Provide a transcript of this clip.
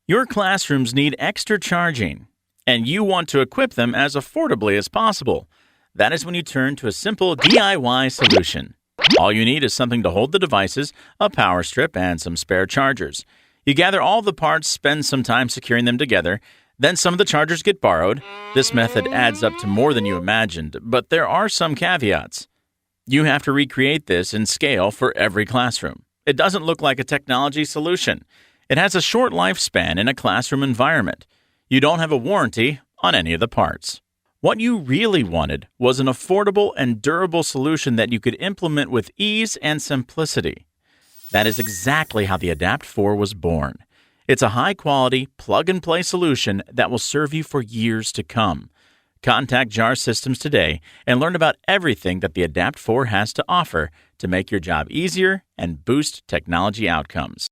Your classrooms need extra charging, and you want to equip them as affordably as possible. That is when you turn to a simple DIY solution. All you need is something to hold the devices, a power strip, and some spare chargers. You gather all the parts, spend some time securing them together, then some of the chargers get borrowed. This method adds up to more than you imagined, but there are some caveats. You have to recreate this in scale for every classroom. It doesn't look like a technology solution. It has a short lifespan in a classroom environment. You don't have a warranty on any of the parts. What you really wanted was an affordable and durable solution that you could implement with ease and simplicity. That is exactly how the Adapt4 was born. It's a high-quality, plug-and-play solution that will serve you for years to come. Contact JAR Systems today and learn about everything that the Adapt4 has to offer to make your job easier and boost technology outcomes.